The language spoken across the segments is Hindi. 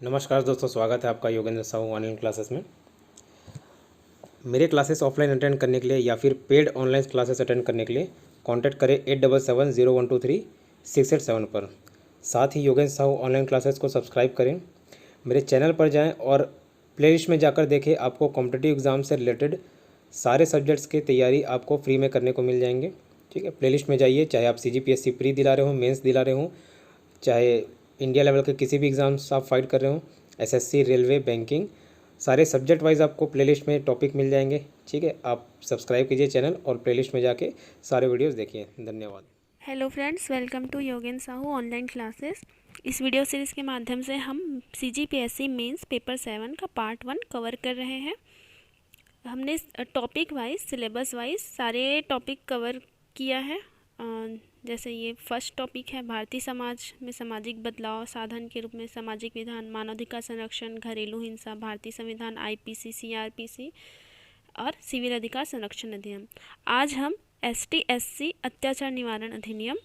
नमस्कार दोस्तों, स्वागत है आपका योगेंद्र साहू ऑनलाइन क्लासेस में। मेरे क्लासेस ऑफलाइन अटेंड करने के लिए या फिर पेड ऑनलाइन क्लासेस अटेंड करने के लिए कांटेक्ट करें 8770123687 पर। साथ ही योगेंद्र साहू ऑनलाइन क्लासेस को सब्सक्राइब करें। मेरे चैनल पर जाएं और प्लेलिस्ट में जाकर देखें, आपको कॉम्पिटिटिव एग्ज़ाम से रिलेटेड सारे सब्जेक्ट्स की तैयारी आपको फ्री में करने को मिल जाएंगे। ठीक है, प्लेलिस्ट में जाइए, चाहे आप CGPSC प्री दिला रहे हो, मेंस दिला रहे हो, चाहे इंडिया लेवल के किसी भी एग्ज़ाम्स आप फाइट कर रहे हो, SSC, रेलवे, बैंकिंग, सारे सब्जेक्ट वाइज आपको प्लेलिस्ट में टॉपिक मिल जाएंगे। ठीक है, आप सब्सक्राइब कीजिए चैनल और प्लेलिस्ट में जाके सारे वीडियोस देखिए। धन्यवाद। Hello friends, welcome to Yogendra Sahu online classes. इस वीडियो सीरीज़ के माध्यम से हम CGPSC मेंस पेपर 7 का पार्ट 1 कवर कर रहे हैं। हमने टॉपिक वाइज, सिलेबस वाइज सारे टॉपिक कवर किया है। जैसे ये फर्स्ट टॉपिक है, भारतीय समाज में सामाजिक बदलाव साधन के रूप में सामाजिक विधान, मानवाधिकार संरक्षण, घरेलू हिंसा, भारतीय संविधान, IPC, CRPC और सिविल अधिकार संरक्षण अधिनियम। आज हम ST/SC अत्याचार निवारण अधिनियम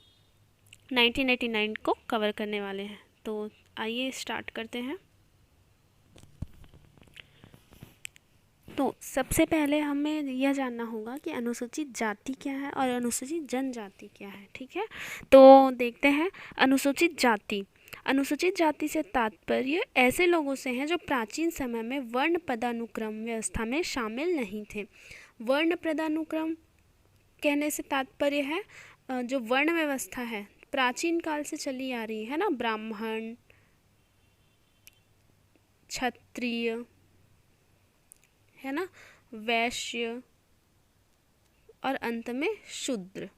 1989 को कवर करने वाले हैं। तो आइए स्टार्ट करते हैं। तो सबसे पहले हमें यह जानना होगा कि अनुसूचित जाति क्या है और अनुसूचित जनजाति क्या है। ठीक है, तो देखते हैं। अनुसूचित जाति, अनुसूचित जाति से तात्पर्य ऐसे लोगों से हैं जो प्राचीन समय में वर्ण पदानुक्रम व्यवस्था में शामिल नहीं थे। वर्ण पदानुक्रम कहने से तात्पर्य है जो वर्ण व्यवस्था है प्राचीन काल से चली आ रही है ना, ब्राह्मण, क्षत्रिय, है ना, वैश्य और अंत में शूद्र।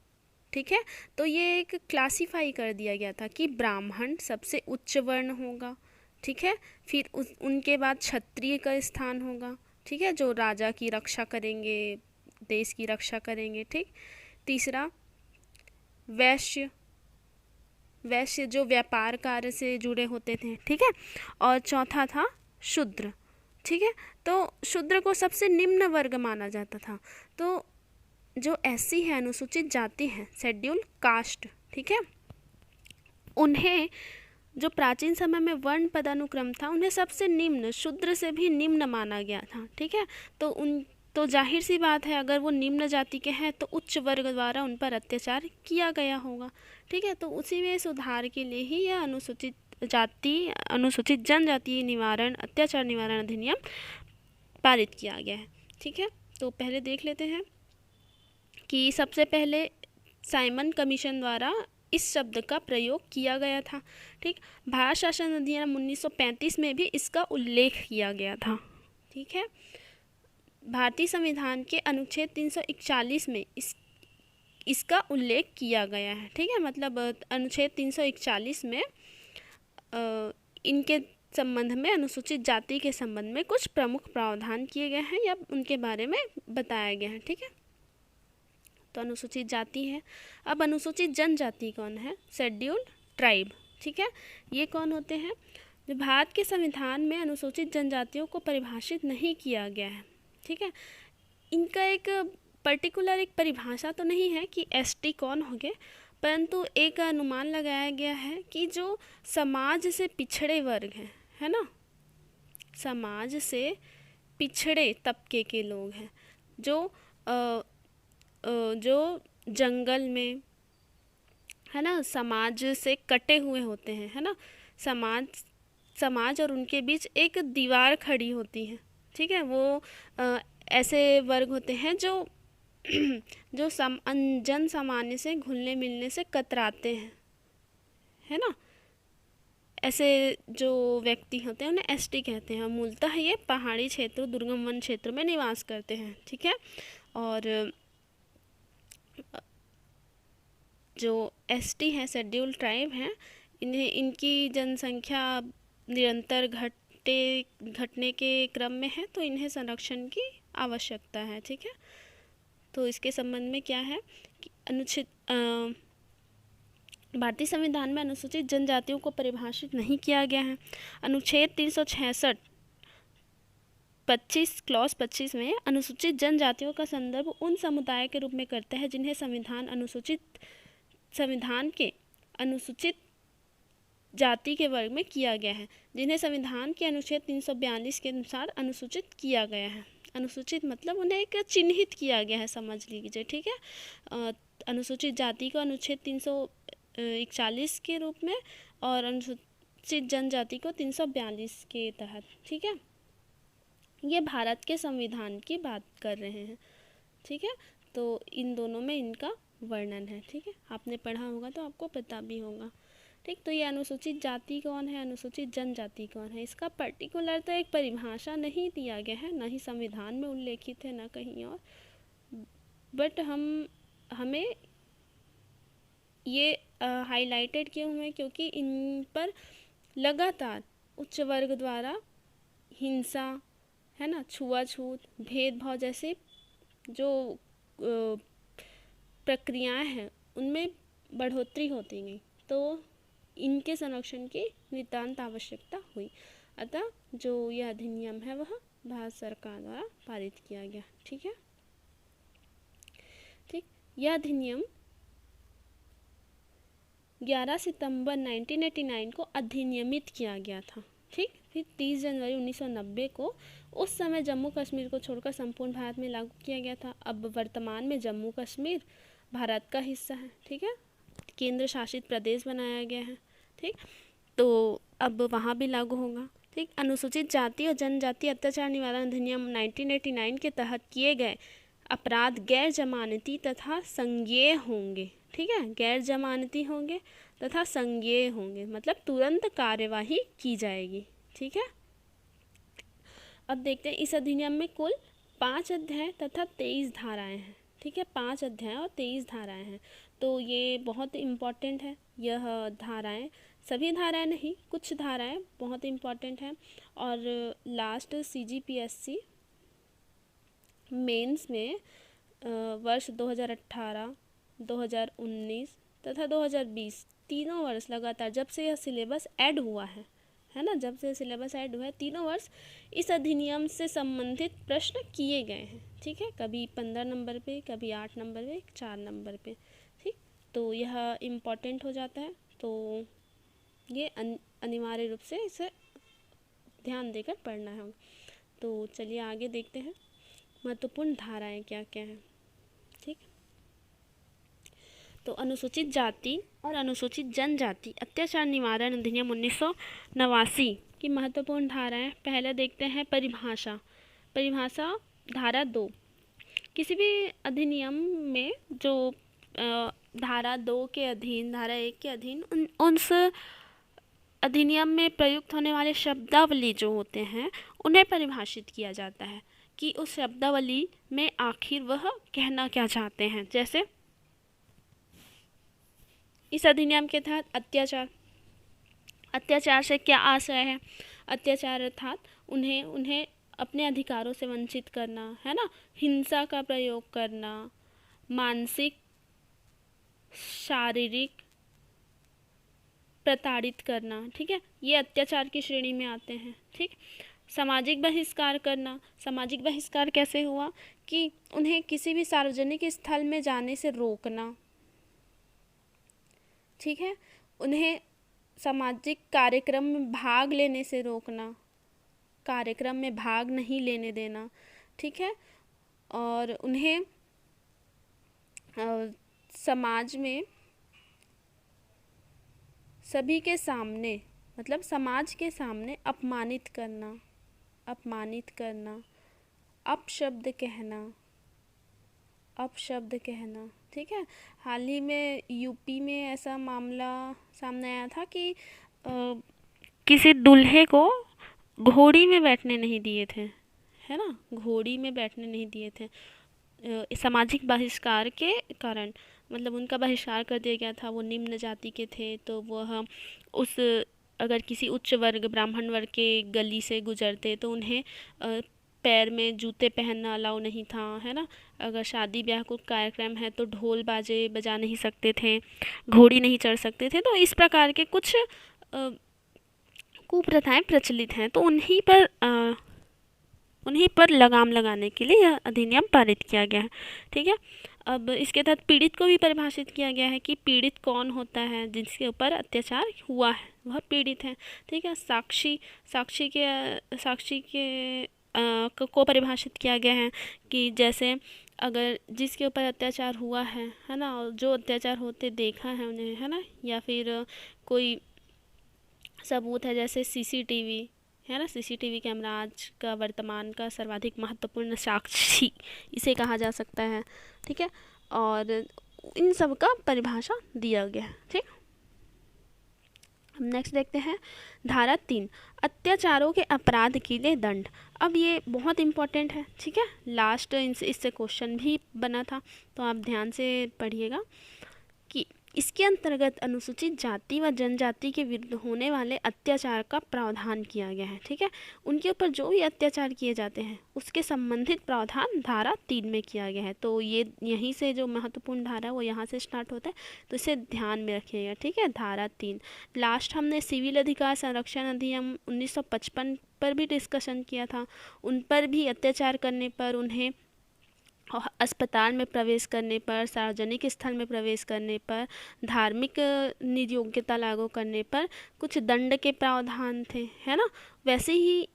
ठीक है, तो ये एक क्लासिफाई कर दिया गया था कि ब्राह्मण सबसे उच्च वर्ण होगा। ठीक है, फिर उनके बाद क्षत्रिय का स्थान होगा। ठीक है, जो राजा की रक्षा करेंगे, देश की रक्षा करेंगे। ठीक, तीसरा वैश्य, वैश्य जो व्यापार कार्य से जुड़े होते थे। ठीक है, और चौथा था शूद्र। ठीक है, तो शूद्र को सबसे निम्न वर्ग माना जाता था। तो जो SC है, अनुसूचित जाति है, शेड्यूल कास्ट, ठीक है, उन्हें जो प्राचीन समय में वर्ण पदानुक्रम था उन्हें सबसे निम्न, शूद्र से भी निम्न माना गया था। ठीक है, तो जाहिर सी बात है, अगर वो निम्न जाति के हैं तो उच्च वर्ग द्वारा उन पर अत्याचार किया गया होगा। ठीक है, तो उसी में सुधार के लिए ही यह अनुसूचित जाति, अनुसूचित जनजाति निवारण, अत्याचार निवारण अधिनियम पारित किया गया है। ठीक है, तो पहले देख लेते हैं कि सबसे पहले साइमन कमीशन द्वारा इस शब्द का प्रयोग किया गया था। ठीक, भारत शासन अधिनियम 1935 में भी इसका उल्लेख किया गया था। ठीक है, भारतीय संविधान के अनुच्छेद 341 में इसका उल्लेख किया गया है। ठीक है, मतलब अनुच्छेद 341 में इनके संबंध में, अनुसूचित जाति के संबंध में कुछ प्रमुख प्रावधान किए गए हैं या उनके बारे में बताया गया है। ठीक है, तो अनुसूचित जाति है। अब अनुसूचित जनजाति कौन है? Schedule tribe. ठीक है, ये कौन होते हैं? जो भारत के संविधान में अनुसूचित जनजातियों को परिभाषित नहीं किया गया है। ठीक है, इनका एक पर्टिकुलर एक परिभाषा तो नहीं है कि ST कौन होंगे, परंतु एक अनुमान लगाया गया है कि जो समाज से पिछड़े वर्ग हैं, है ना, समाज से पिछड़े तबके के लोग हैं, जो जंगल में, है ना, समाज से कटे हुए होते हैं, है ना, समाज और उनके बीच एक दीवार खड़ी होती है। ठीक है, वो ऐसे वर्ग होते हैं जो जन सामान्य से घुलने मिलने से कतराते हैं, है ना। ऐसे जो व्यक्ति होते हैं उन्हें ST कहते हैं। मूलतः ये पहाड़ी क्षेत्र, दुर्गम वन क्षेत्र में निवास करते हैं। ठीक है, और जो ST हैं, शेड्यूल ट्राइब हैं, इनकी जनसंख्या निरंतर घटने के क्रम में है, तो इन्हें संरक्षण की आवश्यकता है। ठीक है, तो इसके संबंध में क्या है कि भारतीय संविधान में अनुसूचित जनजातियों को परिभाषित नहीं किया गया है। अनुच्छेद 366 क्लॉज 25 में अनुसूचित जनजातियों का संदर्भ उन समुदाय के रूप में करता है जिन्हें संविधान के अनुसूचित जाति के वर्ग में किया गया है, जिन्हें संविधान के अनुच्छेद 342 के अनुसार अनुसूचित किया गया है। अनुसूचित मतलब उन्हें एक चिन्हित किया गया है, समझ लीजिए, ठीक है। अनुसूचित जाति को अनुच्छेद 341 के रूप में और अनुसूचित जनजाति को 342 के तहत, ठीक है। ये भारत के संविधान की बात कर रहे हैं, ठीक है। तो इन दोनों में इनका वर्णन है, ठीक है। आपने पढ़ा होगा तो आपको पता भी होगा, ठीक। तो ये अनुसूचित जाति कौन है, अनुसूचित जनजाति कौन है, इसका पर्टिकुलर तो एक परिभाषा नहीं दिया गया है, ना ही संविधान में उल्लेखित है, ना कहीं और। बट हमें ये हाईलाइटेड क्यों हुए, क्योंकि इन पर लगातार उच्च वर्ग द्वारा हिंसा, है ना, छुआछूत, भेदभाव जैसे जो प्रक्रियाएं हैं उनमें बढ़ोतरी होती गई, तो इनके संरक्षण की नितांत आवश्यकता हुई। अतः जो यह अधिनियम है वह भारत सरकार द्वारा पारित किया गया, ठीक है, ठीक। यह अधिनियम 11 सितंबर 1989 को अधिनियमित किया गया था, ठीक। फिर 30 जनवरी 1990 को उस समय जम्मू कश्मीर को छोड़कर संपूर्ण भारत में लागू किया गया था। अब वर्तमान में जम्मू कश्मीर भारत का हिस्सा है, ठीक है, केंद्र शासित प्रदेश बनाया गया है, ठीक। तो अब वहाँ भी लागू होगा, ठीक। अनुसूचित जाति और जनजाति अत्याचार निवारण अधिनियम 1989 के तहत किए गए अपराध गैर जमानती तथा संज्ञेय होंगे, ठीक है। गैर जमानती होंगे तथा संज्ञेय होंगे, मतलब तुरंत कार्यवाही की जाएगी, ठीक है। अब देखते हैं, इस अधिनियम में कुल 5 अध्याय तथा 23 धाराएं हैं, ठीक है। 5 अध्याय और 23 धाराएं हैं, तो ये बहुत इम्पॉर्टेंट है। यह धाराएं, सभी धाराएं नहीं, कुछ धाराएं बहुत इम्पॉर्टेंट हैं। और लास्ट CGPSC मेंस में वर्ष 2018, 2019 तथा 2020 तीनों वर्ष लगातार, जब से यह सिलेबस ऐड हुआ है ना, जब से सिलेबस ऐड हुआ है, तीनों वर्ष इस अधिनियम से संबंधित प्रश्न किए गए हैं, ठीक है। कभी 15 नंबर पे, कभी 8 नंबर पे, 4 नंबर पे, ठीक। तो यह इम्पॉर्टेंट हो जाता है, तो ये अनिवार्य रूप से इसे ध्यान देकर पढ़ना है। तो चलिए आगे देखते हैं महत्वपूर्ण धाराएं क्या क्या हैं, ठीक। तो अनुसूचित जाति और अनुसूचित जनजाति अत्याचार निवारण अधिनियम 1989 की महत्वपूर्ण धाराएं। पहले देखते हैं परिभाषा। धारा 2, किसी भी अधिनियम में जो धारा 2 के अधीन, धारा 1 के अधीन उस अधिनियम में प्रयुक्त होने वाले शब्दावली जो होते हैं उन्हें परिभाषित किया जाता है कि उस शब्दावली में आखिर वह कहना क्या चाहते हैं। जैसे इस अधिनियम के तहत अत्याचार से क्या आशय है। अत्याचार अर्थात उन्हें अपने अधिकारों से वंचित करना, है ना, हिंसा का प्रयोग करना, मानसिक शारीरिक प्रताड़ित करना, ठीक है, ये अत्याचार की श्रेणी में आते हैं, ठीक। सामाजिक बहिष्कार करना। सामाजिक बहिष्कार कैसे हुआ कि उन्हें किसी भी सार्वजनिक स्थल में जाने से रोकना, ठीक है, उन्हें सामाजिक कार्यक्रम में भाग लेने से रोकना, कार्यक्रम में भाग नहीं लेने देना, ठीक है, और उन्हें समाज में सभी के सामने, मतलब समाज के सामने अपमानित करना, अपशब्द कहना, ठीक है। हाल ही में यूपी में ऐसा मामला सामने आया था कि किसी दूल्हे को घोड़ी में बैठने नहीं दिए थे, है ना, घोड़ी में बैठने नहीं दिए थे सामाजिक बहिष्कार के कारण, मतलब उनका बहिष्कार कर दिया गया था। वो निम्न जाति के थे, तो वह अगर किसी उच्च वर्ग, ब्राह्मण वर्ग के गली से गुजरते तो उन्हें पैर में जूते पहनना अलाउ नहीं था, है ना। अगर शादी ब्याह को कार्यक्रम है तो ढोल बाजे बजा नहीं सकते थे, घोड़ी नहीं चढ़ सकते थे। तो इस प्रकार के कुछ कुप्रथाएं प्रचलित हैं, तो उन्हीं पर लगाम लगाने के लिए यह अधिनियम पारित किया गया है, ठीक है। अब इसके तहत पीड़ित को भी परिभाषित किया गया है कि पीड़ित कौन होता है, जिसके ऊपर अत्याचार हुआ है वह पीड़ित है। ठीक है, साक्षी के को परिभाषित किया गया है कि जैसे अगर जिसके ऊपर अत्याचार हुआ है ना, और जो अत्याचार होते देखा है उन्हें, है ना, या फिर कोई सबूत है, जैसे सीसीटीवी है ना, सीसीटीवी कैमरा आज का वर्तमान का सर्वाधिक महत्वपूर्ण साक्षी इसे कहा जा सकता है। ठीक है, और इन सब का परिभाषा दिया गया है। ठीक, हम नेक्स्ट देखते हैं धारा 3, अत्याचारों के अपराध के लिए दंड। अब ये बहुत इम्पोर्टेंट है। ठीक है, लास्ट इससे क्वेश्चन भी बना था, तो आप ध्यान से पढ़िएगा कि इसके अंतर्गत अनुसूचित जाति व जनजाति के विरुद्ध होने वाले अत्याचार का प्रावधान किया गया है। ठीक है, उनके ऊपर जो भी अत्याचार किए जाते हैं उसके संबंधित प्रावधान धारा 3 में किया गया है। तो ये यहीं से जो महत्वपूर्ण धारा है वो यहाँ से स्टार्ट होता है, तो इसे ध्यान में रखिएगा। ठीक है, धारा 3। लास्ट हमने सिविल अधिकार संरक्षण अधिनियम 1955 पर भी डिस्कशन किया था। उन पर भी अत्याचार करने पर, उन्हें अस्पताल में प्रवेश करने पर, सार्वजनिक स्थल में प्रवेश करने पर, धार्मिक नियोग्यता लागू करने पर कुछ दंड के प्रावधान थे, है ना। वैसे ही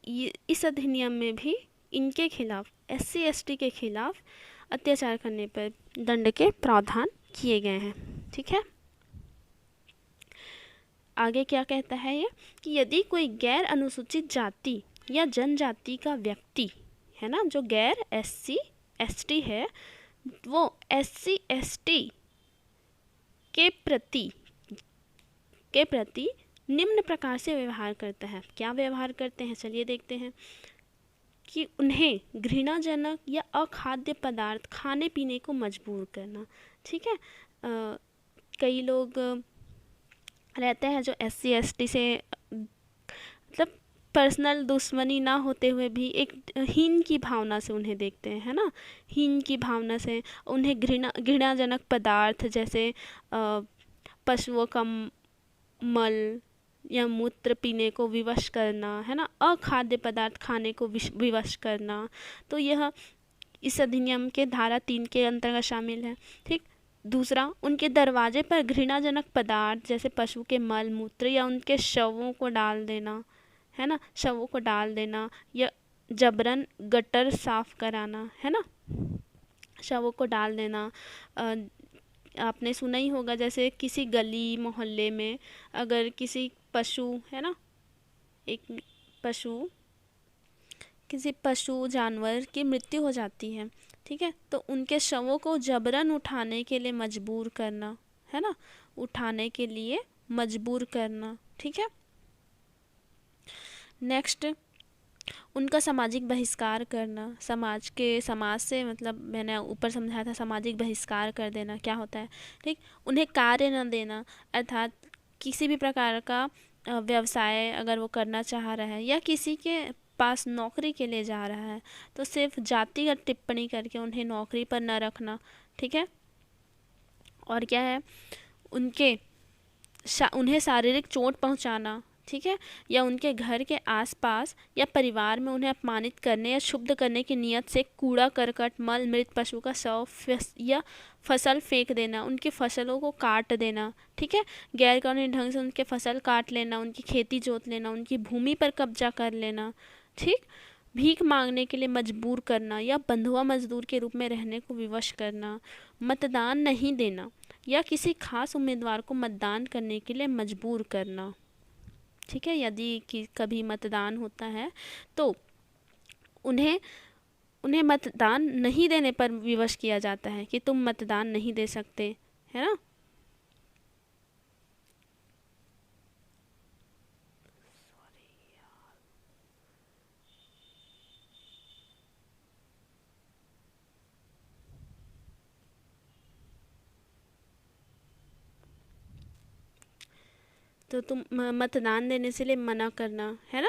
इस अधिनियम में भी इनके खिलाफ, SC ST के खिलाफ अत्याचार करने पर दंड के प्रावधान किए गए हैं। ठीक है, आगे क्या कहता है ये कि यदि कोई गैर अनुसूचित जाति या जनजाति का व्यक्ति, है ना, जो गैर SC ST है, वो SC ST के प्रति निम्न प्रकार से व्यवहार करता है। क्या व्यवहार करते हैं, चलिए देखते हैं। कि उन्हें घृणाजनक या अखाद्य पदार्थ खाने पीने को मजबूर करना। ठीक है, कई लोग रहते हैं जो SC ST से मतलब पर्सनल दुश्मनी ना होते हुए भी एक हीन की भावना से उन्हें देखते हैं, है ना, हीन की भावना से उन्हें घृणाजनक पदार्थ जैसे पशुओं का मल या मूत्र पीने को विवश करना, है ना, अखाद्य पदार्थ खाने को विवश करना। तो यह इस अधिनियम के धारा 3 के अंतर्गत शामिल है। ठीक, दूसरा, उनके दरवाजे पर घृणाजनक पदार्थ जैसे पशु के मल मूत्र या उनके शवों को डाल देना, है ना, शवों को डाल देना, या जबरन गटर साफ कराना, है ना, शवों को डाल देना। आपने सुना ही होगा, जैसे किसी गली मोहल्ले में अगर किसी पशु, है ना, किसी पशु जानवर की मृत्यु हो जाती है, ठीक है, तो उनके शवों को जबरन उठाने के लिए मजबूर करना, है ना, उठाने के लिए मजबूर करना। ठीक है, नेक्स्ट, उनका सामाजिक बहिष्कार करना। समाज से मतलब मैंने ऊपर समझाया था, सामाजिक बहिष्कार कर देना क्या होता है। ठीक, उन्हें कार्य न देना, अर्थात किसी भी प्रकार का व्यवसाय अगर वो करना चाह रहा है या किसी के पास नौकरी के लिए जा रहा है तो सिर्फ जातिगत टिप्पणी करके उन्हें नौकरी पर न रखना। ठीक है, और क्या है, उन्हें शारीरिक चोट पहुंचाना, ठीक है, या उनके घर के आसपास या परिवार में उन्हें अपमानित करने या क्षुब्ध करने की नियत से कूड़ा करकट मल मृत पशु का शव या फसल फेंक देना, उनकी फसलों को काट देना। ठीक है, गैर कानूनी ढंग से उनके फसल काट लेना, उनकी खेती जोत लेना, उनकी भूमि पर कब्जा कर लेना। ठीक, भीख मांगने के लिए मजबूर करना या बंधुआ मजदूर के रूप में रहने को विवश करना, मतदान नहीं देना या किसी खास उम्मीदवार को मतदान करने के लिए मजबूर करना। ठीक है, यदि कभी मतदान होता है तो उन्हें मतदान नहीं देने पर विवश किया जाता है कि तुम मतदान नहीं दे सकते, है ना। तो तुम मतदान देने से लिए मना करना, है ना।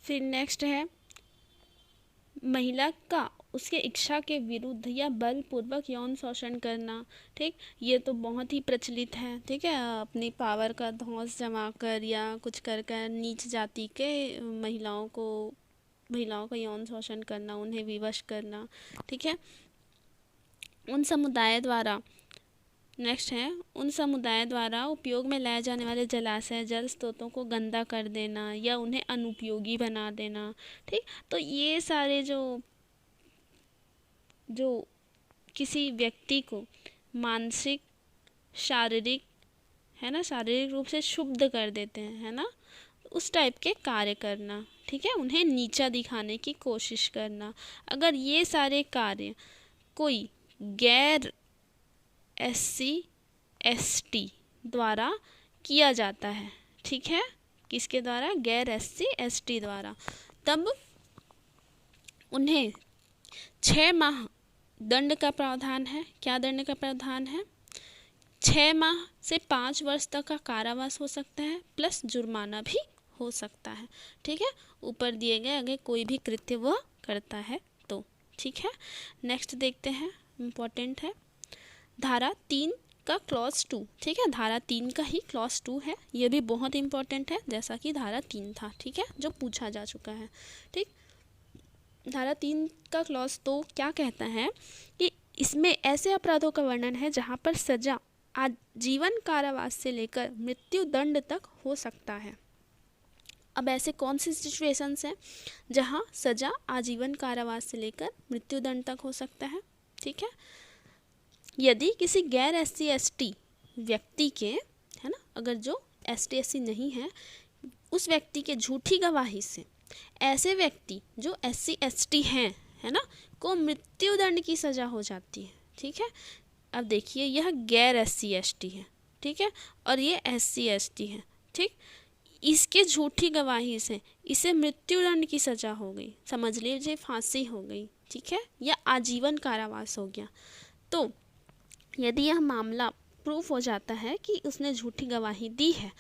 फिर नेक्स्ट है महिला का उसके इच्छा के विरुद्ध या बलपूर्वक यौन शोषण करना, ठीक, ये तो बहुत ही प्रचलित है, ठीक है। अपनी पावर का धौंस जमा कर या कुछ कर कर नीच जाति के महिलाओं का यौन शोषण करना, उन्हें विवश करना, ठीक है। उन समुदाय द्वारा नेक्स्ट है, उन समुदाय द्वारा उपयोग में लाए जाने वाले जलाशय जल स्रोतों को गंदा कर देना या उन्हें अनुपयोगी बना देना, ठीक। तो ये सारे जो किसी व्यक्ति को मानसिक, शारीरिक, है ना, शारीरिक रूप से क्षुब्ध कर देते हैं, है ना, उस टाइप के कार्य करना, ठीक है, उन्हें नीचा दिखाने की कोशिश करना। अगर ये सारे कार्य कोई गैर SC ST द्वारा किया जाता है, ठीक है, किसके द्वारा? गैर SC ST द्वारा, तब उन्हें 6 माह दंड का प्रावधान है। क्या दंड का प्रावधान है? 6 माह से 5 वर्ष तक का कारावास हो सकता है, प्लस जुर्माना भी हो सकता है, ठीक है, ऊपर दिए गए अगर कोई भी कृत्य वह करता है तो, ठीक है। नेक्स्ट देखते हैं, इम्पोर्टेंट है धारा 3 का क्लॉज 2, ठीक है, धारा 3 का ही क्लॉज 2 है, ये भी बहुत इंपॉर्टेंट है, जैसा कि धारा 3 था, ठीक है, जो पूछा जा चुका है, ठीक। धारा 3 का क्लॉज 2 क्या कहता है कि इसमें ऐसे अपराधों का वर्णन है जहाँ पर सजा आजीवन कारावास से लेकर मृत्यु दंड तक हो सकता है। अब ऐसे कौन सी सिचुएशंस हैं जहाँ सजा आजीवन कारावास से लेकर मृत्यु दंड तक हो सकता है, ठीक है। यदि किसी गैर SC ST व्यक्ति के, है ना, अगर जो ST SC नहीं है उस व्यक्ति के झूठी गवाही से ऐसे व्यक्ति जो SC ST हैं, है ना, को मृत्यु दंड की सजा हो जाती है, ठीक है। अब देखिए यह गैर SC ST है, ठीक है, और ये SC ST है, ठीक। इसके झूठी गवाही से इसे मृत्यु दंड की सजा हो गई, समझ लीजिए फांसी हो गई, ठीक है, या आजीवन कारावास हो गया। तो यदि यह मामला प्रूफ हो जाता है कि उसने झूठी गवाही दी है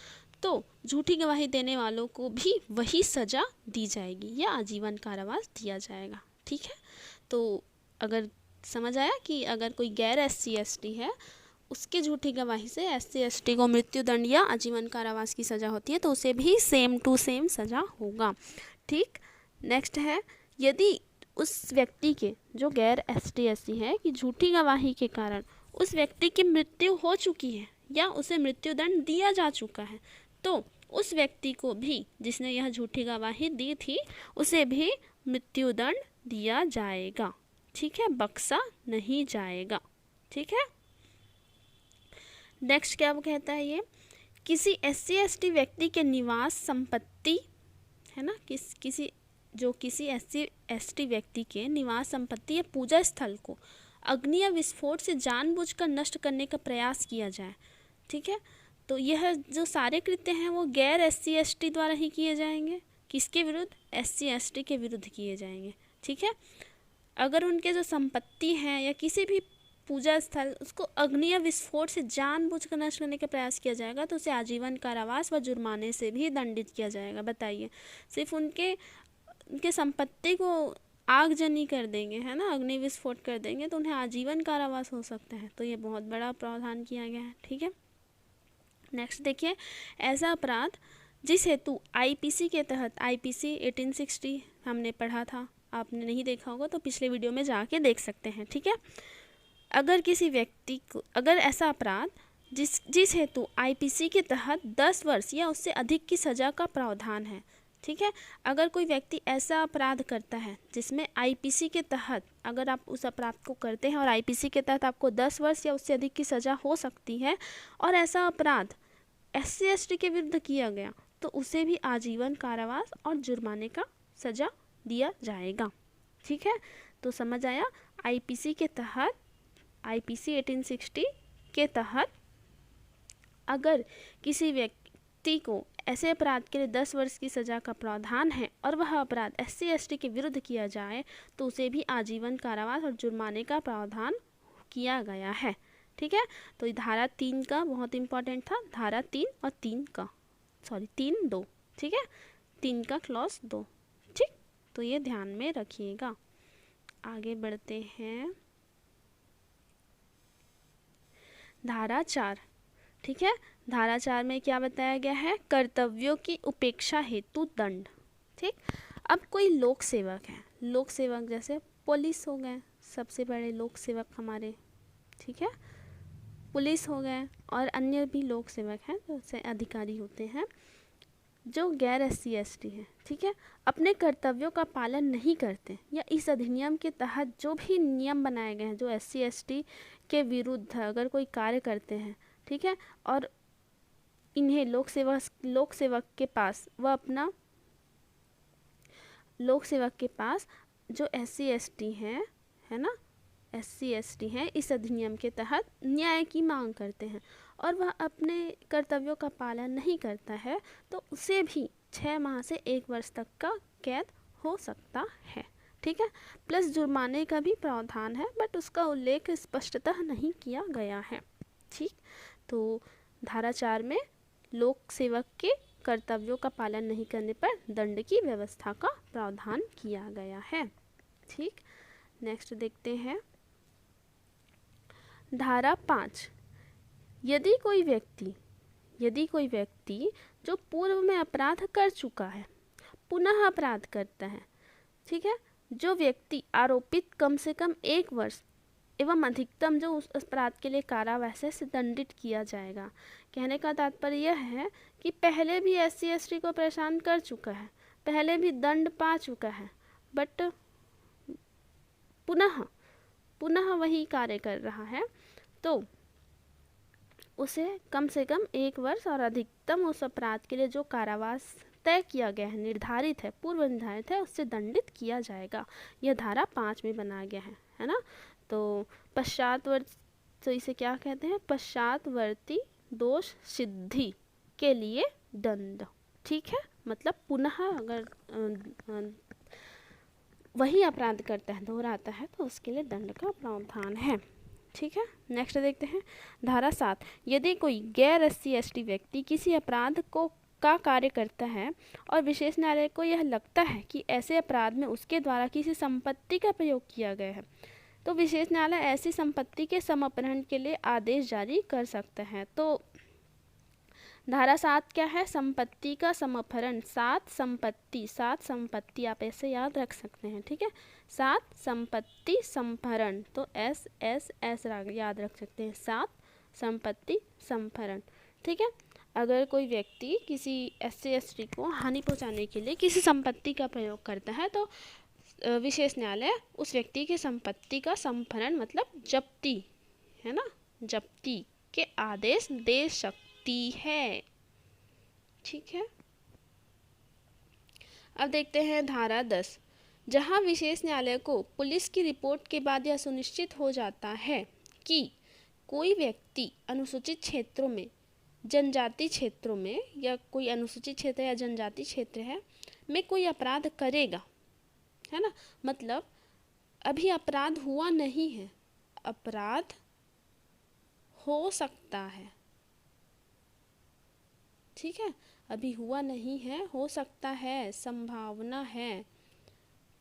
तो झूठी गवाही देने वालों को भी वही सज़ा दी जाएगी या आजीवन कारावास दिया जाएगा, ठीक है। तो अगर समझ आया कि अगर कोई गैर SC ST है उसके झूठी गवाही से SC ST को मृत्यु दंड या आजीवन कारावास की सज़ा होती है तो उसे भी सेम टू सेम सज़ा होगा, ठीक। नेक्स्ट है, यदि उस व्यक्ति के जो गैर ST SC है कि झूठी गवाही के कारण उस व्यक्ति की मृत्यु हो चुकी है या उसे मृत्यु दंड दिया जा चुका है तो उस व्यक्ति को भी, जिसने यह झूठी गवाही दी थी, उसे भी मृत्यु दंड दिया जाएगा, ठीक है, बख्शा नहीं जाएगा, ठीक है। नेक्स्ट क्या वो कहता है, ये किसी SC ST व्यक्ति के निवास संपत्ति, है ना, किसी SC ST व्यक्ति के निवास संपत्ति या पूजा स्थल को अग्नि या विस्फोट से जानबूझकर नष्ट करने का प्रयास किया जाए, ठीक है। तो यह जो सारे कृत्य हैं वो गैर SC ST द्वारा ही किए जाएंगे, किसके विरुद्ध? SC ST के विरुद्ध किए जाएंगे, ठीक है। अगर उनके जो संपत्ति हैं या किसी भी पूजा स्थल उसको अग्नि या विस्फोट से जानबूझकर नष्ट करने का प्रयास किया जाएगा तो उसे आजीवन कारावास व जुर्माने से भी दंडित किया जाएगा। बताइए, सिर्फ उनके संपत्ति को आगजनी कर देंगे, है ना, अग्नि विस्फोट कर देंगे तो उन्हें आजीवन कारावास हो सकता है, तो ये बहुत बड़ा प्रावधान किया गया है, ठीक है। नेक्स्ट देखिए, ऐसा अपराध जिस हेतु IPC के तहत IPC 1860 हमने पढ़ा था, आपने नहीं देखा होगा तो पिछले वीडियो में जाके देख सकते हैं, ठीक है। अगर किसी व्यक्ति को, अगर ऐसा अपराध जिस हेतु IPC के तहत 10 वर्ष या उससे अधिक की सज़ा का प्रावधान है, ठीक है, अगर कोई व्यक्ति ऐसा अपराध करता है जिसमें IPC के तहत, अगर आप उस अपराध को करते हैं और IPC के तहत आपको 10 वर्ष या उससे अधिक की सज़ा हो सकती है और ऐसा अपराध SC ST के विरुद्ध किया गया तो उसे भी आजीवन कारावास और जुर्माने का सज़ा दिया जाएगा, ठीक है। तो समझ आया, IPC के तहत, IPC 1860 के तहत अगर किसी व्यक्ति को ऐसे अपराध के लिए 10 वर्ष की सज़ा का प्रावधान है और वह अपराध SC ST के विरुद्ध किया जाए तो उसे भी आजीवन कारावास और जुर्माने का प्रावधान किया गया है, ठीक है। तो धारा 3 का बहुत इंपॉर्टेंट था, धारा 3 और 3-2, ठीक है, 3 का क्लॉज 2, ठीक। तो ये ध्यान में रखिएगा। आगे बढ़ते हैं। धारा 4, ठीक है। धारा 4 में क्या बताया गया है? कर्तव्यों की उपेक्षा हेतु दंड। ठीक। अब कोई लोक सेवक है, लोक सेवक जैसे पुलिस हो गए, सबसे बड़े लोक सेवक हमारे, ठीक है, पुलिस हो गए, और अन्य भी लोक सेवक हैं जो से अधिकारी होते हैं, जो गैर SC ST हैं, ठीक है, अपने कर्तव्यों का पालन नहीं करते या इस अधिनियम के तहत जो भी नियम बनाए गए हैं, जो SC ST के विरुद्ध अगर कोई कार्य करते हैं, ठीक है, और इन्हें लोक सेवक के पास वह अपना लोक सेवक के पास जो SC ST हैं, है ना, SC ST हैं, इस अधिनियम के तहत न्याय की मांग करते हैं और वह अपने कर्तव्यों का पालन नहीं करता है, तो उसे भी 6 माह से 1 वर्ष तक का कैद हो सकता है, ठीक है। प्लस जुर्माने का भी प्रावधान है, बट उसका उल्लेख स्पष्टतः नहीं किया गया है, ठीक। तो धारा 4 में लोक सेवक के कर्तव्यों का पालन नहीं करने पर दंड की व्यवस्था का प्रावधान किया गया है, ठीक। नेक्स्ट देखते हैं धारा 5। यदि कोई व्यक्ति जो पूर्व में अपराध कर चुका है पुनः अपराध करता है, ठीक है, जो व्यक्ति आरोपित कम से कम 1 वर्ष एवं अधिकतम जो उस अपराध के लिए कारावास से दंडित किया जाएगा। कहने का तात्पर्य यह है कि पहले भी SC ST को परेशान कर चुका है, पहले भी दंड पा चुका है, बट पुनः वही कार्य कर रहा है, तो उसे कम से कम 1 वर्ष और अधिकतम उस अपराध के लिए जो कारावास तय किया गया है, निर्धारित है, पूर्व निर्धारित है, उससे दंडित किया जाएगा। यह धारा 5 में बनाया गया है ना। तो तो इसे क्या कहते हैं? पश्चातवर्ती दोष सिद्धि के लिए दंड, ठीक है। मतलब पुनः अगर वही अपराध करता है, दोहराता है, तो उसके लिए दंड का प्रावधान है, ठीक है। नेक्स्ट देखते हैं धारा 7। यदि कोई गैर SC ST व्यक्ति किसी अपराध का कार्य करता है और विशेष न्यायालय को यह लगता है कि ऐसे अपराध में उसके द्वारा किसी संपत्ति का प्रयोग किया गया है, तो विशेष न्यायालय ऐसी संपत्ति के समअपहरण के लिए आदेश जारी कर सकता है। तो धारा 7 क्या है? संपत्ति का समअपहरण। 7 संपत्ति आप ऐसे याद रख सकते हैं, ठीक है। 7 संपत्ति संपहरण, तो S याद रख सकते हैं। 7 संपत्ति संपहरण, ठीक है। अगर कोई व्यक्ति किसी SC ST को हानि पहुंचाने के लिए किसी संपत्ति का प्रयोग करता है, तो विशेष न्यायालय उस व्यक्ति की संपत्ति का संपहरण मतलब जब्ती, है ना, जब्ती के आदेश दे सकती है, ठीक है। अब देखते हैं धारा 10। जहां विशेष न्यायालय को पुलिस की रिपोर्ट के बाद यह सुनिश्चित हो जाता है कि कोई व्यक्ति अनुसूचित क्षेत्रों में, जनजाति क्षेत्रों में, या कोई अनुसूचित क्षेत्र या जनजाति क्षेत्र है में कोई अपराध करेगा, है ना, मतलब अभी अपराध हुआ नहीं है, अपराध हो सकता है, ठीक है, अभी हुआ नहीं है, हो सकता है, संभावना है,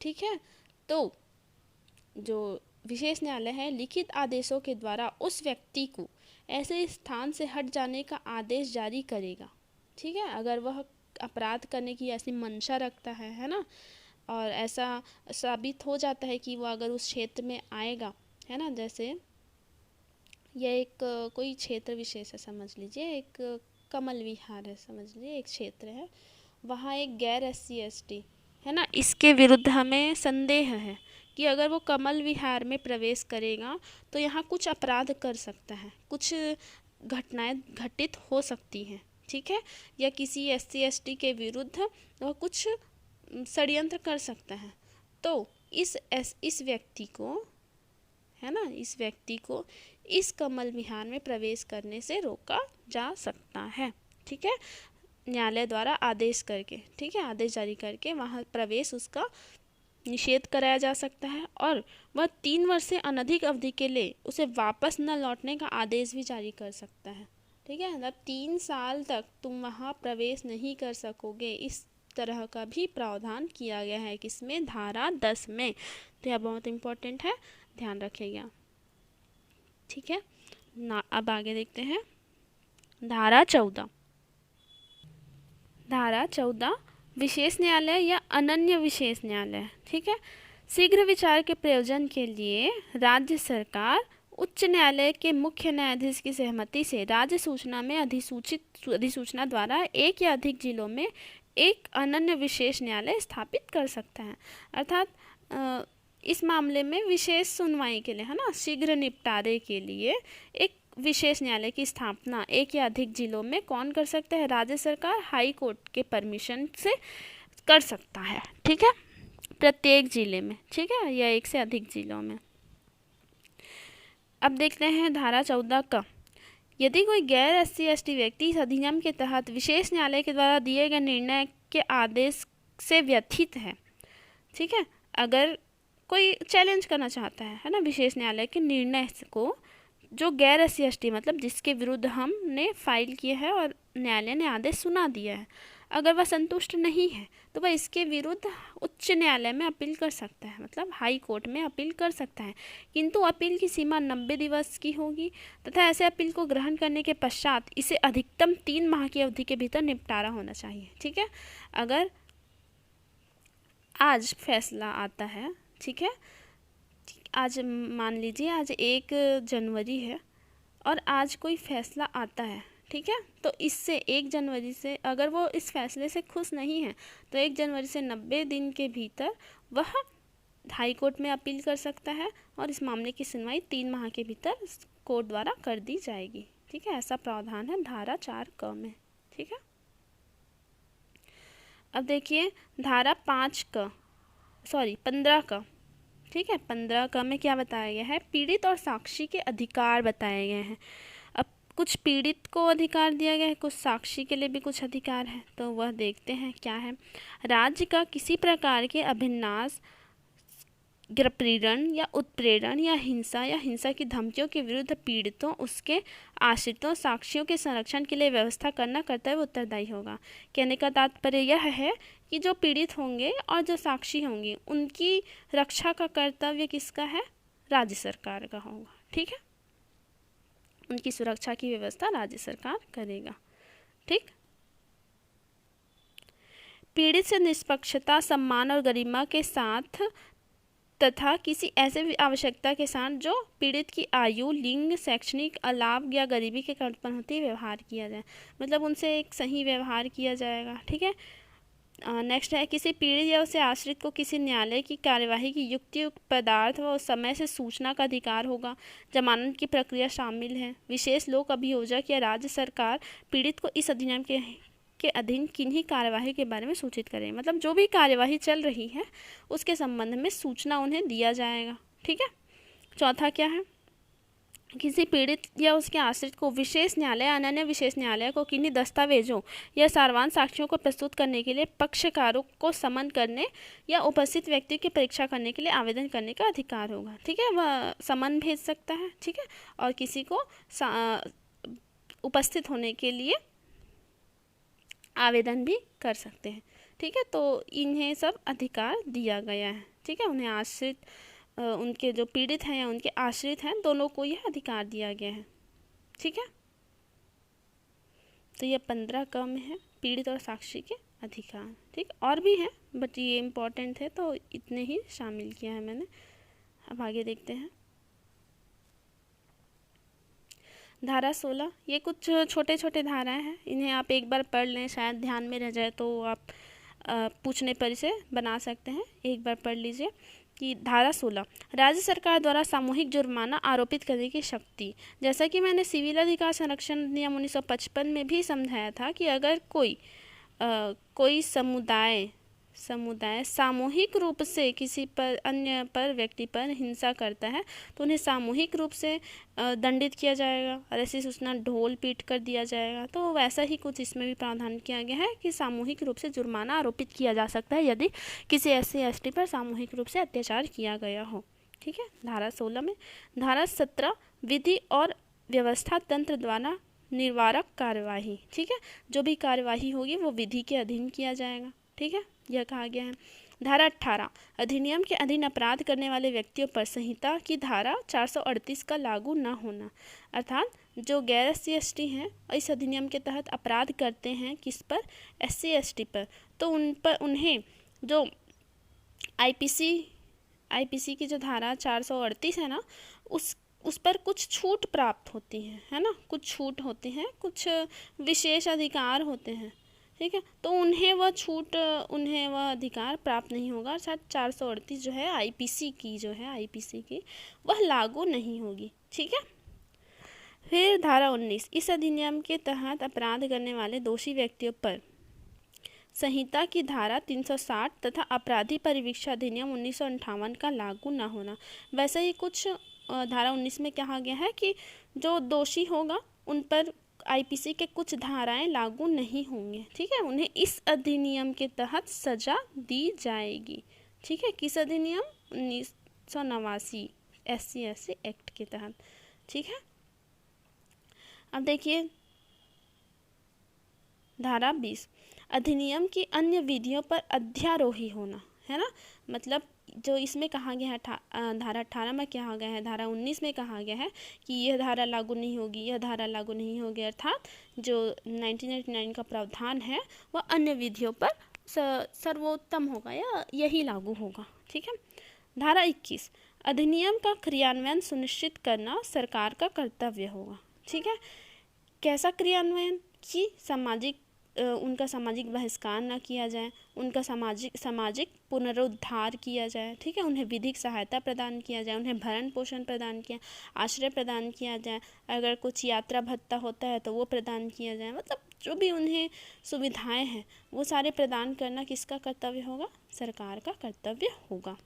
ठीक है। तो जो विशेष न्यायालय है लिखित आदेशों के द्वारा उस व्यक्ति को ऐसे स्थान से हट जाने का आदेश जारी करेगा, ठीक है, अगर वह अपराध करने की ऐसी मंशा रखता है ना, और ऐसा साबित हो जाता है कि वो अगर उस क्षेत्र में आएगा, है ना, जैसे यह एक कोई क्षेत्र विशेष है, समझ लीजिए एक कमल विहार है, समझ लीजिए एक क्षेत्र है, वहाँ एक गैर SC ST है ना, इसके विरुद्ध हमें संदेह है कि अगर वो कमल विहार में प्रवेश करेगा तो यहाँ कुछ अपराध कर सकता है, कुछ घटनाएं घटित हो सकती हैं, ठीक है, या किसी SC ST के विरुद्ध वह कुछ षड्यंत्र कर सकता है। तो इस व्यक्ति को, है ना, इस व्यक्ति को इस कमल विहार में प्रवेश करने से रोका जा सकता है, ठीक है, न्यायालय द्वारा आदेश करके, ठीक है, आदेश जारी करके वहाँ प्रवेश उसका निषेध कराया जा सकता है, और वह 3 वर्ष से अनधिक अवधि के लिए उसे वापस न लौटने का आदेश भी जारी कर सकता है, ठीक है। मतलब 3 साल तक तुम वहाँ प्रवेश नहीं कर सकोगे, इस तरह का भी प्रावधान किया गया है, किसमें? धारा 10 में। तो यह बहुत इम्पोर्टेंट है, ध्यान रखिएगा। ठीक है ना, अब आगे देखते हैं धारा 14। धारा 14 विशेष न्यायालय या अनन्य विशेष न्यायालय। ठीक है, शीघ्र विचार के प्रयोजन के लिए राज्य सरकार उच्च न्यायालय के मुख्य न्यायाधीश की सहमति से राज्य सूचना में अधिसूचना द्वारा एक या अधिक जिलों में एक अनन्य विशेष न्यायालय स्थापित कर सकता है। अर्थात इस मामले में विशेष सुनवाई के लिए, है ना, शीघ्र निपटारे के लिए एक विशेष न्यायालय की स्थापना एक या अधिक जिलों में कौन कर सकता है? राज्य सरकार हाई कोर्ट के परमिशन से कर सकता है। ठीक है, प्रत्येक जिले में, ठीक है, या एक से अधिक जिलों में। अब देखते हैं धारा 14 का, यदि कोई गैर SC/ST व्यक्ति इस अधिनियम के तहत विशेष न्यायालय के द्वारा दिए गए निर्णय के आदेश से व्यथित है। ठीक है, अगर कोई चैलेंज करना चाहता है ना, विशेष न्यायालय के निर्णय को, जो गैर SC/ST मतलब जिसके विरुद्ध हमने फाइल किया है और न्यायालय ने आदेश सुना दिया है, अगर वह संतुष्ट नहीं है तो वह इसके विरुद्ध उच्च न्यायालय में अपील कर सकता है, मतलब हाई कोर्ट में अपील कर सकता है, किंतु अपील की सीमा 90 दिवस की होगी तथा ऐसे अपील को ग्रहण करने के पश्चात इसे अधिकतम 3 माह की अवधि के भीतर निपटारा होना चाहिए। ठीक है, अगर आज फैसला आता है, ठीक है, आज मान लीजिए आज 1 जनवरी है और आज कोई फैसला आता है, ठीक है, तो इससे 1 जनवरी से अगर वो इस फैसले से खुश नहीं है तो 1 जनवरी से 90 दिन के भीतर वह हाई कोर्ट में अपील कर सकता है और इस मामले की सुनवाई 3 माह के भीतर कोर्ट द्वारा कर दी जाएगी। ठीक है, ऐसा प्रावधान है धारा 4 क में। ठीक है, अब देखिए धारा 15 का। ठीक है, 15 क में क्या बताया गया है? पीड़ित और साक्षी के अधिकार बताए गए हैं। अब कुछ पीड़ित को अधिकार दिया गया है, कुछ साक्षी के लिए भी कुछ अधिकार है, तो वह देखते हैं क्या है। राज्य का किसी प्रकार के अभिनाश, ग्रपीड़न या उत्प्रेरण या हिंसा की धमकियों के विरुद्ध पीड़ितों, उसके आश्रितों, साक्षियों के संरक्षण के लिए व्यवस्था करना कर्तव्य उत्तरदायी होगा। कहने का तात्पर्य यह है कि जो पीड़ित होंगे और जो साक्षी होंगे उनकी रक्षा का कर्तव्य किसका है? राज्य सरकार का होगा। ठीक है, उनकी सुरक्षा की व्यवस्था राज्य सरकार करेगा। ठीक, पीड़ित से निष्पक्षता, सम्मान और गरिमा के साथ तथा किसी ऐसे आवश्यकता के साथ जो पीड़ित की आयु, लिंग, शैक्षणिक अलाभ या गरीबी के कारण उत्पन्न होती है व्यवहार किया जाए, मतलब उनसे एक सही व्यवहार किया जाएगा। ठीक है, नेक्स्ट है किसी पीड़ित या उसे आश्रित को किसी न्यायालय की कार्यवाही की युक्तियुक्त पदार्थ व समय से सूचना का अधिकार होगा। जमानत की प्रक्रिया शामिल है। विशेष लोक अभियोजक या राज्य सरकार पीड़ित को इस अधिनियम के अधीन किन्हीं कार्यवाही के बारे में सूचित करें, मतलब जो भी कार्यवाही चल रही है उसके संबंध में सूचना उन्हें दिया जाएगा। ठीक है, चौथा क्या है? किसी पीड़ित या उसके आश्रित को विशेष न्यायालय, अनन्य विशेष न्यायालय को किन्हीं दस्तावेजों या सारवान साक्ष्यों को प्रस्तुत करने के लिए पक्षकारों को समन करने या उपस्थित व्यक्ति की परीक्षा करने के लिए आवेदन करने का अधिकार होगा। ठीक है, वह समन भेज सकता है। ठीक है, और किसी को उपस्थित होने के लिए आवेदन भी कर सकते हैं। ठीक है, तो इन्हें सब अधिकार दिया गया है। ठीक है, उन्हें आश्रित, उनके जो पीड़ित हैं या उनके आश्रित हैं, दोनों को यह अधिकार दिया गया है। ठीक है, तो यह 15 क में है, पीड़ित और साक्षी के अधिकार। ठीक, और भी हैं बट ये इम्पोर्टेंट है तो इतने ही शामिल किया है मैंने। अब आगे देखते हैं धारा 16। ये कुछ छोटे छोटे धाराएं हैं, इन्हें आप एक बार पढ़ लें, शायद ध्यान में रह जाए तो आप पूछने पर इसे बना सकते हैं। एक बार पढ़ लीजिए कि धारा 16, राज्य सरकार द्वारा सामूहिक जुर्माना आरोपित करने की शक्ति। जैसा कि मैंने सिविल अधिकार संरक्षण अधिनियम 1955 में भी समझाया था कि अगर कोई समुदाय सामूहिक रूप से किसी पर, अन्य पर, व्यक्ति पर हिंसा करता है तो उन्हें सामूहिक रूप से दंडित किया जाएगा और ऐसी सूचना ढोल पीट कर दिया जाएगा। तो वैसा ही कुछ इसमें भी प्रावधान किया गया है कि सामूहिक रूप से जुर्माना आरोपित किया जा सकता है यदि किसी SC/ST पर सामूहिक रूप से अत्याचार किया गया हो। ठीक है, धारा 16 में। धारा 17, विधि और व्यवस्था तंत्र द्वारा निवारक कार्यवाही। ठीक है, जो भी कार्यवाही होगी वो विधि के अधीन किया जाएगा। ठीक है, यह कहा गया है। धारा 18 अधिनियम के अधीन अपराध करने वाले व्यक्तियों पर संहिता की धारा 438 का लागू न होना। अर्थात जो गैर एससी एसटी हैं इस अधिनियम के तहत अपराध करते हैं किस पर, एससी एसटी पर, तो उन पर उन्हें जो आईपीसी की जो धारा 438 है ना उस पर कुछ छूट प्राप्त होती है ना, कुछ छूट होती हैं, कुछ विशेष अधिकार होते हैं, ठीक है। तो उन्हें वह अधिकार प्राप्त नहीं होगा, अर्थात 438 जो है आईपीसी की वह लागू नहीं होगी, ठीक है। फिर धारा 19 इस अधिनियम के तहत अपराध करने वाले दोषी व्यक्तियों पर संहिता की धारा 360 तथा अपराधी परिवीक्षा अधिनियम 1958 का लागू न होना। वैसे ही कुछ धारा 19 में कहा गया है कि जो दोषी होगा उन पर आईपीसी के कुछ धाराएं लागू नहीं होंगे, ठीक है, उन्हें इस अधिनियम के तहत सजा दी जाएगी, ठीक है। किस अधिनियम, 1989 एससी एक्ट के तहत, ठीक है। अब देखिए धारा 20 अधिनियम की अन्य विधियों पर अध्यारोही होना, है ना, मतलब जो इसमें कहा गया है धारा 18 में कहा गया है, धारा 19 में कहा गया है कि यह धारा लागू नहीं होगी, यह धारा लागू नहीं होगी, अर्थात जो 1989 का प्रावधान है वह अन्य विधियों पर सर्वोत्तम होगा या यही लागू होगा, ठीक है। धारा 21 अधिनियम का क्रियान्वयन सुनिश्चित करना सरकार का कर्तव्य होगा, ठीक है। कैसा क्रियान्वयन, कि उनका सामाजिक बहिष्कार न किया जाए, उनका सामाजिक पुनरुद्धार किया जाए, ठीक है, उन्हें विधिक सहायता प्रदान किया जाए, उन्हें भरण पोषण प्रदान किया, आश्रय प्रदान किया जाए, अगर कुछ यात्रा भत्ता होता है तो वो प्रदान किया जाए, मतलब जो भी उन्हें सुविधाएं हैं वो सारे प्रदान करना किसका कर्तव्य होगा, सरकार का कर्तव्य होगा,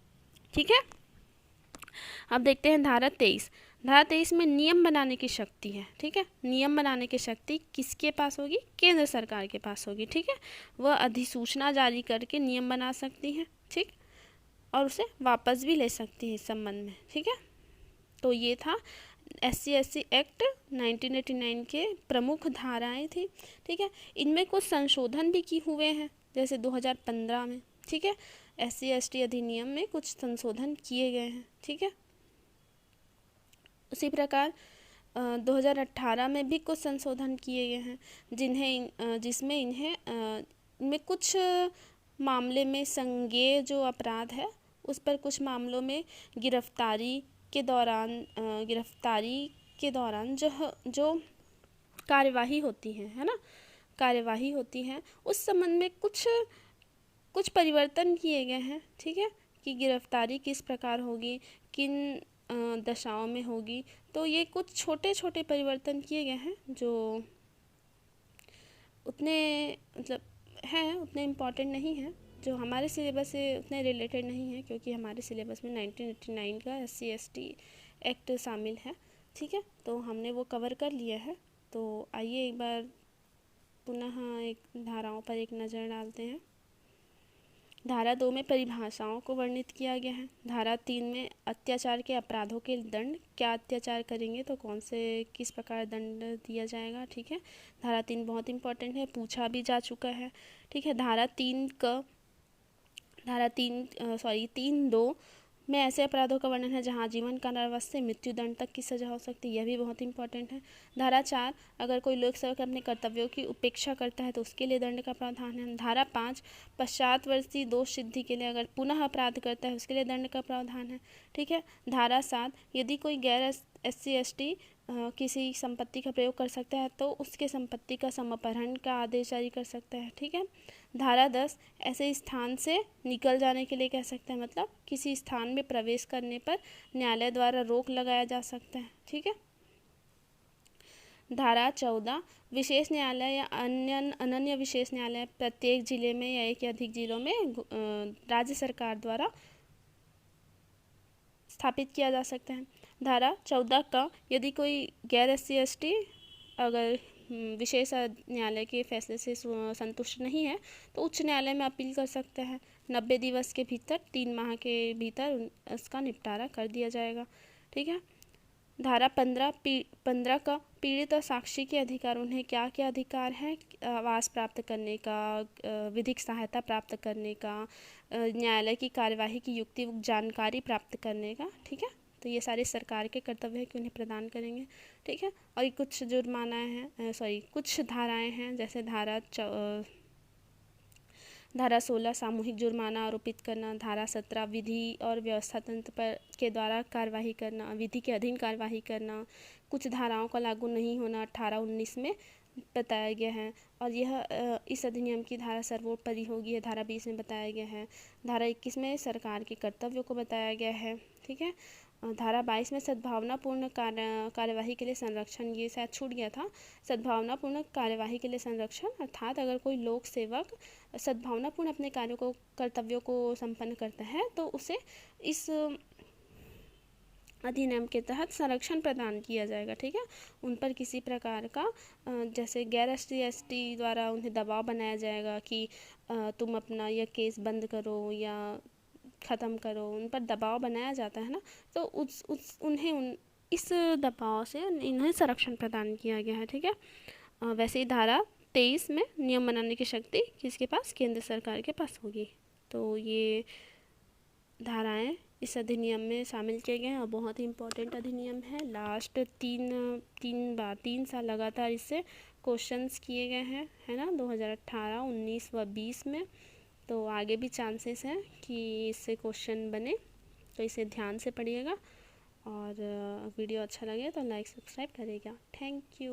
ठीक है। अब देखते हैं धारा 23 में नियम बनाने की शक्ति है, ठीक है। नियम बनाने की शक्ति किसके पास होगी, केंद्र सरकार के पास होगी, ठीक है। वह अधिसूचना जारी करके नियम बना सकती है, ठीक, और उसे वापस भी ले सकती है इस संबंध में, ठीक है। तो ये था एससी एक्ट 1989 के प्रमुख धाराएं थी, ठीक है। इनमें कुछ संशोधन भी किए हुए हैं, जैसे 2015 में, ठीक है, एससी एसटी अधिनियम में कुछ संशोधन किए गए हैं, ठीक है। उसी प्रकार 2018 में भी कुछ संशोधन किए गए हैं जिसमें इनमें कुछ मामले में संज्ञेय जो अपराध है उस पर कुछ मामलों में गिरफ्तारी के दौरान जो कार्यवाही होती है ना, कार्यवाही होती है उस संबंध में कुछ परिवर्तन किए गए हैं, ठीक है, कि गिरफ्तारी किस प्रकार होगी, किन दशाओं में होगी। तो ये कुछ छोटे छोटे परिवर्तन किए गए हैं जो उतने उतने इम्पॉर्टेंट नहीं हैं, जो हमारे सिलेबस से उतने रिलेटेड नहीं है, क्योंकि हमारे सिलेबस में 1989 का एससी एसटी एक्ट शामिल है, ठीक है। तो हमने वो कवर कर लिया है। तो आइए एक बार पुनः एक धाराओं पर एक नज़र डालते हैं। धारा 2 में परिभाषाओं को वर्णित किया गया है। धारा 3 में अत्याचार के अपराधों के दंड, क्या अत्याचार करेंगे तो किस प्रकार दंड दिया जाएगा, ठीक है। धारा 3 बहुत इंपॉर्टेंट है, पूछा भी जा चुका है, ठीक है। धारा 3(2) में ऐसे अपराधों का वर्णन है जहां जीवन कारावास से मृत्यु दंड तक की सजा हो सकती है, यह भी बहुत इंपॉर्टेंट है। धारा 4 अगर कोई लोक सेवक अपने कर्तव्यों की उपेक्षा करता है तो उसके लिए दंड का प्रावधान है। धारा 5 पश्चातवर्ती दोष सिद्धि के लिए अगर पुनः अपराध करता है उसके लिए दंड का प्रावधान है, ठीक है। धारा 7 यदि कोई गैर एससी एसटी किसी संपत्ति का प्रयोग कर सकता है तो उसके संपत्ति का समअपहरण का आदेश जारी कर सकता है, ठीक है। धारा 10 ऐसे स्थान से निकल जाने के लिए कह सकते हैं, मतलब किसी स्थान में प्रवेश करने पर न्यायालय द्वारा रोक लगाया जा सकता है, ठीक है। धारा 14 विशेष न्यायालय या अनन्य विशेष न्यायालय प्रत्येक जिले में या एक या अधिक जिलों में राज्य सरकार द्वारा स्थापित किया जा सकता है। धारा 14 का यदि कोई गैर एससी एसटी अगर विशेष न्यायालय के फैसले से संतुष्ट नहीं है तो उच्च न्यायालय में अपील कर सकता है। 90 दिवस के भीतर 3 माह के भीतर उसका निपटारा कर दिया जाएगा, ठीक है। धारा 15 का पीड़ित और साक्षी के अधिकार, उन्हें क्या क्या अधिकार है? आवास प्राप्त करने का, विधिक सहायता प्राप्त करने का, न्यायालय की कार्यवाही की युक्तियुक्त जानकारी प्राप्त करने का। ठीक है, तो ये सारे सरकार के कर्तव्य है कि उन्हें प्रदान करेंगे। ठीक है, और ये कुछ जुर्माना है, कुछ धाराएं हैं, जैसे धारा 16 सामूहिक जुर्माना आरोपित करना, धारा 17 विधि और व्यवस्था तंत्र पर के द्वारा कार्यवाही करना, विधि के अधीन कार्यवाही करना, कुछ धाराओं का लागू नहीं होना 18-19 में बताया गया है। और यह इस अधिनियम की धारा सर्वोपरि होगी, यह धारा 20 में बताया गया है। धारा 21 में सरकार के कर्तव्यों को बताया गया है। ठीक है, धारा 22 में सद्भावनापूर्ण कार्यवाही के लिए संरक्षण, ये शायद छूट गया था। सद्भावनापूर्ण कार्यवाही के लिए संरक्षण अर्थात अगर कोई लोक सेवक सद्भावनापूर्ण अपने कार्यों को कर्तव्यों को संपन्न करता है तो उसे इस अधिनियम के तहत संरक्षण प्रदान किया जाएगा। ठीक है, उन पर किसी प्रकार का जैसे गैर SC/ST द्वारा उन्हें दबाव बनाया जाएगा कि तुम अपना यह केस बंद करो या ख़त्म करो, उन पर दबाव बनाया जाता है ना, तो इस दबाव से इन्हें संरक्षण प्रदान किया गया है। ठीक है, वैसे ही धारा 23 में नियम बनाने की शक्ति किसके पास? केंद्र सरकार के पास होगी। तो ये धाराएं इस अधिनियम में शामिल किए गए हैं और बहुत ही इम्पोर्टेंट अधिनियम है। लास्ट 3 साल लगातार इससे क्वेश्चंस किए गए हैं, है ना, 2018, 19 व 20 में। तो आगे भी चांसेस हैं कि इससे क्वेश्चन बने, तो इसे ध्यान से पढ़िएगा। और वीडियो अच्छा लगे तो लाइक सब्सक्राइब करिएगा। Thank you.